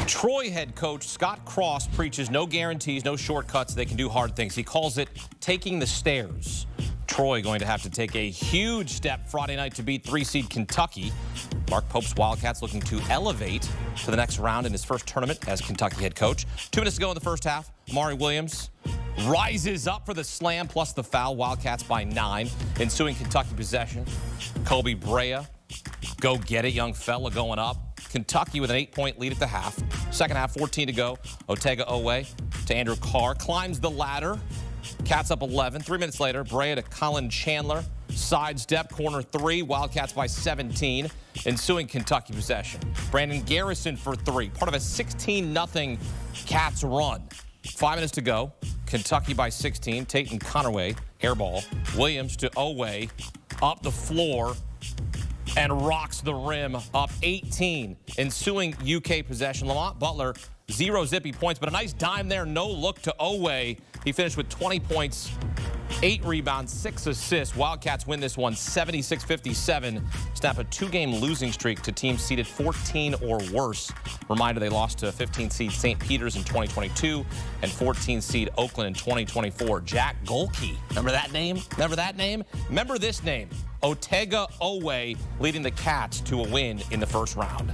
Troy head coach Scott Cross preaches no guarantees, no shortcuts. They can do hard things. He calls it taking the stairs. Troy going to have to take a huge step Friday night to beat 3-seed Kentucky. Mark Pope's Wildcats looking to elevate to the next round in his first tournament as Kentucky head coach. 2 minutes to go in the first half. Amari Williams rises up for the slam plus the foul. Wildcats by 9. Ensuing Kentucky possession. Kobe Brea, go get it, young fella going up. Kentucky with an 8-point lead at the half. Second half, 14 to go. Otega-Owe to Andrew Carr. Climbs the ladder. Cats up 11. 3 minutes later, Brea to Colin Chandler. Sidestep, corner 3. Wildcats by 17. Ensuing Kentucky possession. Brandon Garrison for 3. Part of a 16-0 Cats run. 5 minutes to go. Kentucky by 16. Tatum Conaway, airball. Williams to Owe. Up the floor. And rocks the rim, up 18. Ensuing UK possession. Lamont Butler, 0 zippy points, but a nice dime there. No look to Owe. He finished with 20 points, 8 rebounds, 6 assists. Wildcats win this one 76-57. Snap a 2-game losing streak to teams seeded 14 or worse. Reminder, they lost to 15-seed St. Peter's in 2022 and 14-seed Oakland in 2024. Jack Golke. Remember that name? Remember that name? Remember this name? Otega-Owe leading the Cats to a win in the first round.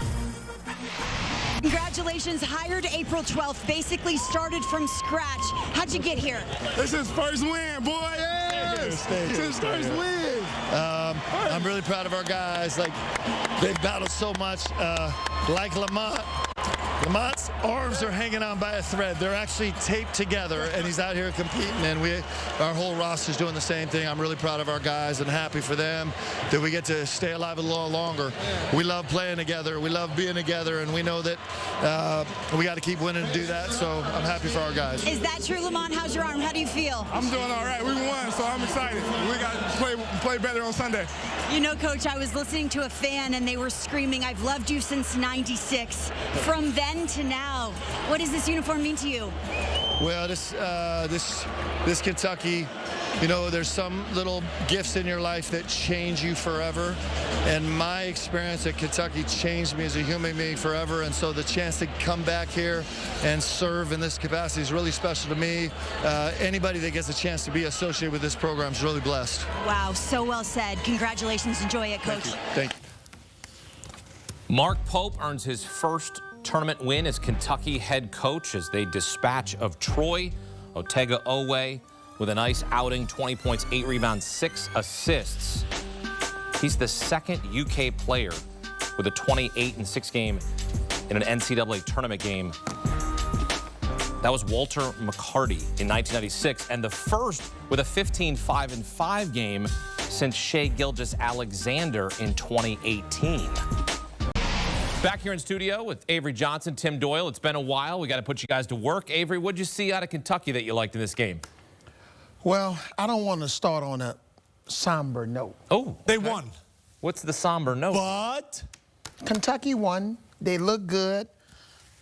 Congratulations, hired April 12th, basically started from scratch. How'd you get here? This is first win, boy. Yes. This is first win. I'm really proud of our guys. Like, they've battled so much. Like Lamont's arms are hanging on by a thread. They're actually taped together, and he's out here competing, and our whole roster's doing the same thing. I'm really proud of our guys and happy for them that we get to stay alive a little longer. We love playing together. We love being together, and we know that we got to keep winning to do that, so I'm happy for our guys. Is that true, Lamont? How's your arm? How do you feel? I'm doing all right. We won, so I'm excited. We got to play better on Sunday. You know, Coach, I was listening to a fan, and they were screaming, "I've loved you since '96." From then to now, what does this uniform mean to you? Well, this Kentucky, you know, there's some little gifts in your life that change you forever. And my experience at Kentucky changed me as a human being forever. And so the chance to come back here and serve in this capacity is really special to me. Anybody that gets a chance to be associated with this program is really blessed. Wow, so well said. Congratulations. Enjoy it, Coach. Thank you. Mark Pope earns his first tournament win as Kentucky head coach as they dispatch of Troy. Otega-Owe with a nice outing, 20 points, 8 rebounds, 6 assists. He's the second UK player with a 28-6 game in an NCAA tournament game. That was Walter McCarty in 1996, and the first with a 15-5-5 game since Shai Gilgeous-Alexander in 2018. Back here in studio with Avery Johnson, Tim Doyle. It's been a while. We got to put you guys to work. Avery, what'd you see out of Kentucky that you liked in this game? Well, I don't want to start on a somber note. Oh, they won. What's the somber note? But Kentucky won. They look good.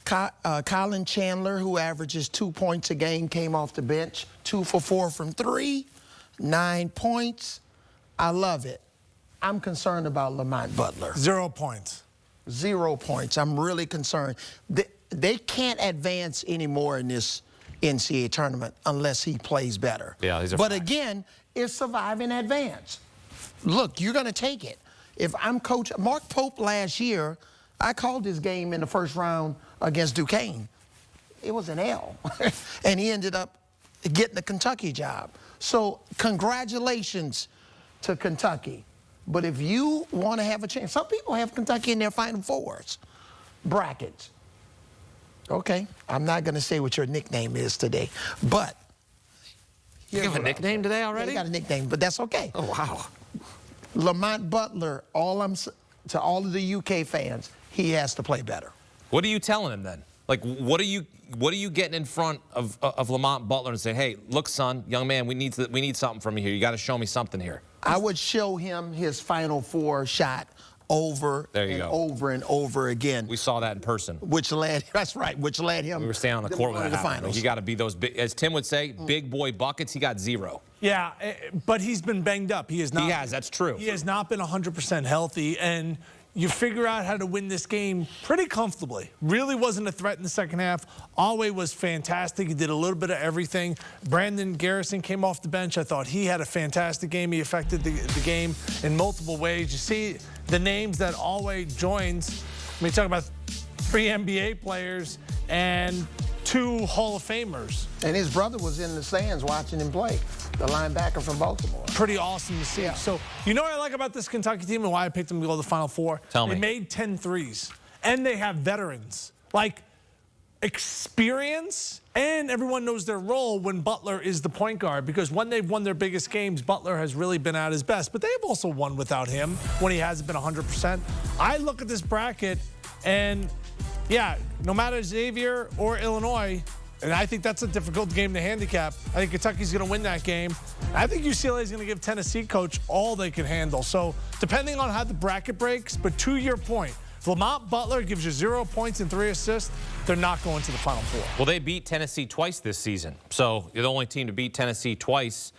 Colin Chandler, who averages 2 points a game, came off the bench. 2 for 4 from 3, 9 points. I love it. I'm concerned about Lamont Butler. 0 points. 0 points. I'm really concerned. They can't advance anymore in this NCAA tournament unless he plays better. Yeah, these are but facts. Again, it's survive and advance. Look, you're going to take it. If I'm coach Mark Pope last year, I called this game in the first round against Duquesne. It was an L. And he ended up getting the Kentucky job. So congratulations to Kentucky. But if you want to have a chance, some people have Kentucky in their Final Fours brackets. Okay, I'm not going to say what your nickname is today, but You have a nickname today already? Yeah, they got a nickname, but that's okay. Oh, wow. Lamont Butler, to all of the UK fans, he has to play better. What are you telling him then? Like, what are you getting in front of Lamont Butler and saying, hey, look, son, young man, we need something from you here. You got to show me something here. I would show him his Final Four shot over and over again. We saw that in person. Which led him. We were standing on the court when to it the happened. finals. You got to be those big, as Tim would say, big boy buckets. He got 0. Yeah, but he's been banged up. He has not. He has. That's true. He has not been 100% healthy, and you figure out how to win this game pretty comfortably. Really wasn't a threat in the second half. Alway was fantastic. He did a little bit of everything. Brandon Garrison came off the bench. I thought he had a fantastic game. He affected the game in multiple ways. You see the names that Alway joins. I mean, talk about 3 NBA players and 2 Hall of Famers. And his brother was in the stands watching him play, the linebacker from Baltimore. Pretty awesome to see. Yeah. So, you know what I like about this Kentucky team and why I picked them to go to the Final Four? Tell me. They made 10 threes, and they have veterans. Like, experience, and everyone knows their role when Butler is the point guard, because when they've won their biggest games, Butler has really been at his best. But they have also won without him when he hasn't been 100%. I look at this bracket, and, yeah, no matter Xavier or Illinois, and I think that's a difficult game to handicap. I think Kentucky's going to win that game. I think UCLA is going to give Tennessee coach all they can handle. So depending on how the bracket breaks, but to your point, if Lamont Butler gives you 0 points and 3 assists, they're not going to the Final Four. Well, they beat Tennessee twice this season. So you're the only team to beat Tennessee twice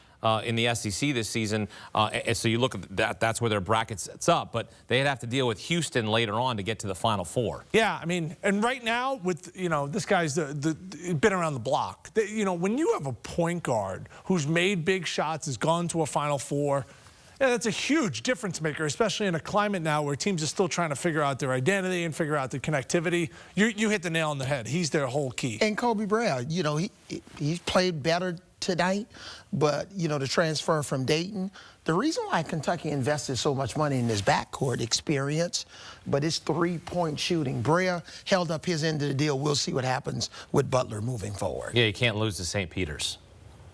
in the SEC this season. And so you look at that, that's where their bracket sets up. But they'd have to deal with Houston later on to get to the Final Four. Yeah, I mean, and right now with, this guy's been around the block. When you have a point guard who's made big shots, has gone to a Final Four, yeah, that's a huge difference maker, especially in a climate now where teams are still trying to figure out their identity and figure out their connectivity. You hit the nail on the head. He's their whole key. And Kobe Bryant, he's played better tonight, but, the transfer from Dayton, the reason why Kentucky invested so much money in this backcourt experience, but it's 3-point shooting. Brea held up his end of the deal. We'll see what happens with Butler moving forward. Yeah, you can't lose to St. Peter's.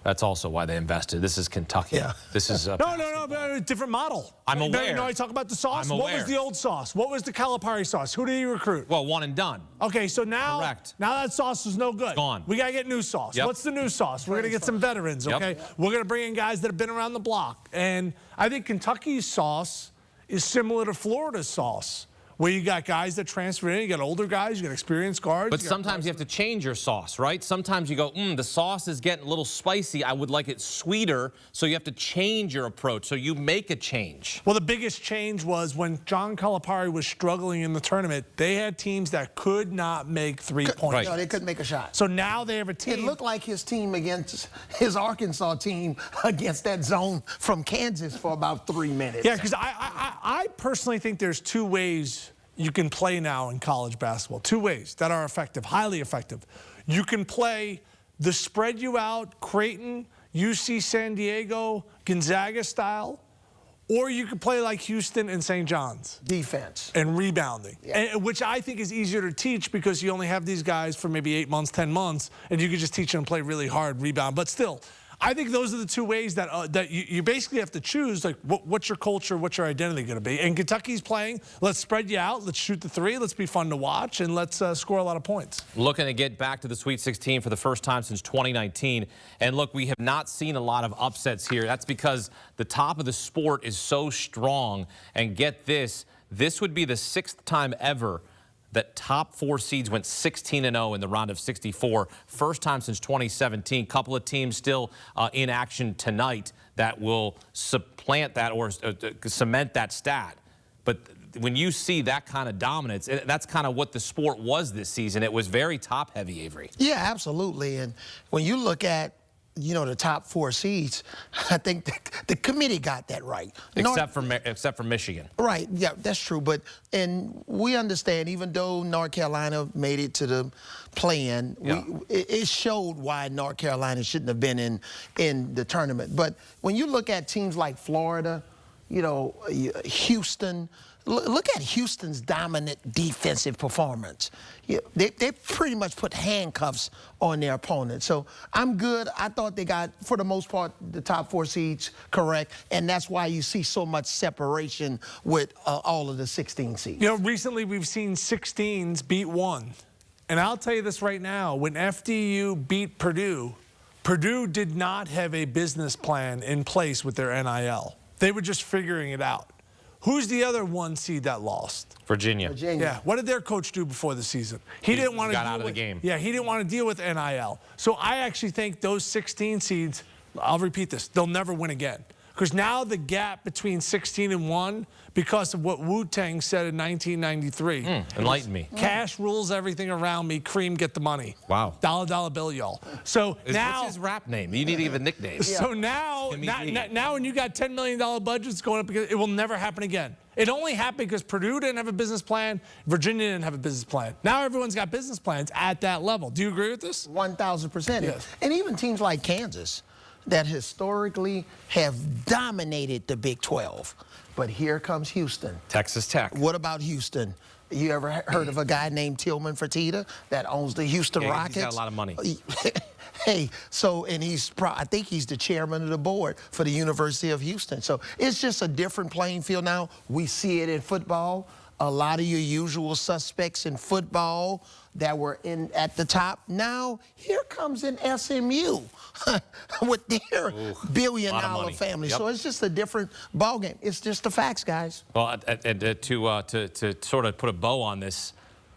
That's also why they invested. This is Kentucky. Yeah. This is no, different model. I'm aware. I talk about the sauce. I'm aware. What was the old sauce? What was the Calipari sauce? Who did he recruit? Well, one and done. Okay, so now, Correct. Now that sauce is no good. Gone. We got to get new sauce. Yep. What's the new sauce? We're going to get some veterans, okay? Yep. We're going to bring in guys that have been around the block. And I think Kentucky's sauce is similar to Florida's sauce, where you got guys that transfer in, you got older guys, you got experienced guards. But sometimes you have to change your sauce, right? Sometimes you go, the sauce is getting a little spicy. I would like it sweeter, so you have to change your approach. So you make a change. Well, the biggest change was when John Calipari was struggling in the tournament, they had teams that could not make 3 points. Right. No, they couldn't make a shot. So now they have a team. It looked like his team against his Arkansas team against that zone from Kansas for about 3 minutes. Yeah, because I personally think there's 2 ways you can play now in college basketball. 2 ways that are effective, highly effective. You can play the spread you out, Creighton, UC San Diego, Gonzaga style, or you can play like Houston and St. John's. Defense. And rebounding, Yeah. which I think is easier to teach because you only have these guys for maybe 8 months, 10 months, and you can just teach them to play really hard, rebound. But still, I think those are the 2 ways that you basically have to choose, like, what's your culture, what's your identity going to be? And Kentucky's playing, let's spread you out, let's shoot the 3, let's be fun to watch, and let's score a lot of points. Looking to get back to the Sweet 16 for the first time since 2019. And look, we have not seen a lot of upsets here. That's because the top of the sport is so strong. And get this, this would be the 6th time ever that top 4 seeds went 16-0 in the round of 64. First time since 2017. Couple of teams still in action tonight that will supplant that or cement that stat. But when you see that kind of dominance, that's kind of what the sport was this season. It was very top-heavy, Avery. Yeah, absolutely. And when you look at the top 4 seeds, I think the committee got that right. Except for Michigan. Right, yeah, that's true. And we understand, even though North Carolina made it to the play-in, yeah. It showed why North Carolina shouldn't have been in the tournament. But when you look at teams like Florida, Houston, look at Houston's dominant defensive performance. They pretty much put handcuffs on their opponent. So I'm good. I thought they got, for the most part, the top 4 seeds correct, and that's why you see so much separation with all of the 16 seeds. Recently we've seen 16s beat 1. And I'll tell you this right now, when FDU beat Purdue, Purdue did not have a business plan in place with their NIL. They were just figuring it out. Who's the other 1 seed that lost? Virginia. Yeah. What did their coach do before the season? He didn't want to got out of the game. Yeah, he didn't want to deal with NIL. So I actually think those 16 seeds, I'll repeat this, they'll never win again. Because now the gap between 16 and 1, because of what Wu-Tang said in 1993. Enlighten me. Cash rules everything around me. Cream, get the money. Wow. Dollar bill, y'all. So now, what's his rap name? You need to give a nickname. so now when you got $10 million budgets going up, because it will never happen again. It only happened because Purdue didn't have a business plan, Virginia didn't have a business plan. Now everyone's got business plans at that level. Do you agree with this? 1,000%. Yes. And even teams like Kansas that historically have dominated the Big 12. But here comes Houston. Texas Tech. What about Houston? You ever heard of a guy named Tillman Fertitta that owns the Houston Rockets? He's got a lot of money. Hey, so, and I think he's the chairman of the board for the University of Houston. So it's just a different playing field now. We see it in football. A lot of your usual suspects in football that were at the top. Now, here comes an SMU with their billion-dollar family. Yep. So it's just a different ballgame. It's just the facts, guys. Well, to sort of put a bow on this,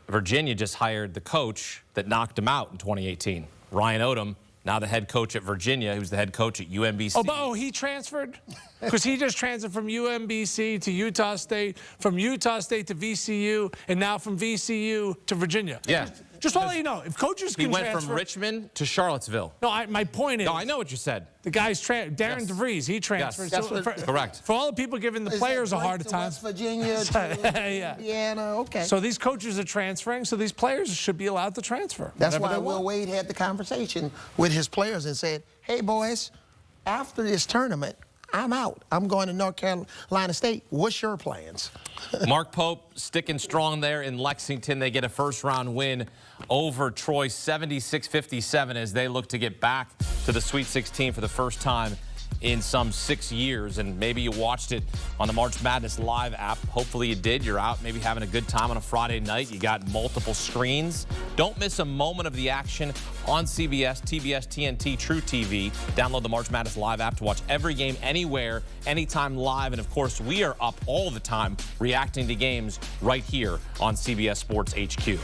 Virginia just hired the coach that knocked him out in 2018, Ryan Odom. Now the head coach at Virginia, who's the head coach at UMBC. Oh, he transferred? Because he just transferred from UMBC to Utah State, from Utah State to VCU, and now from VCU to Virginia. Yeah. Just want to let you know, if coaches can transfer. He went from Richmond to Charlottesville. No, my point is. No, I know what you said. The guy's Darren DeVries, he transferred. Yes. So Correct. For all the people giving the players a hard time. West Virginia to Indiana, okay. So these coaches are transferring, so these players should be allowed to transfer. That's why Will Wade had the conversation with his players and said, hey, boys, after this tournament, I'm out. I'm going to North Carolina State. What's your plans? Mark Pope sticking strong there in Lexington. They get a first-round win over Troy, 76-57, as they look to get back to the Sweet 16 for the first time in some 6 years. And maybe you watched it on the March Madness Live app. Hopefully you did. You're out maybe having a good time on a Friday night. You got multiple screens. Don't miss a moment of the action on CBS, TBS, TNT, True TV. Download the March Madness Live app to watch every game anywhere, anytime live. And of course, we are up all the time reacting to games right here on CBS Sports HQ.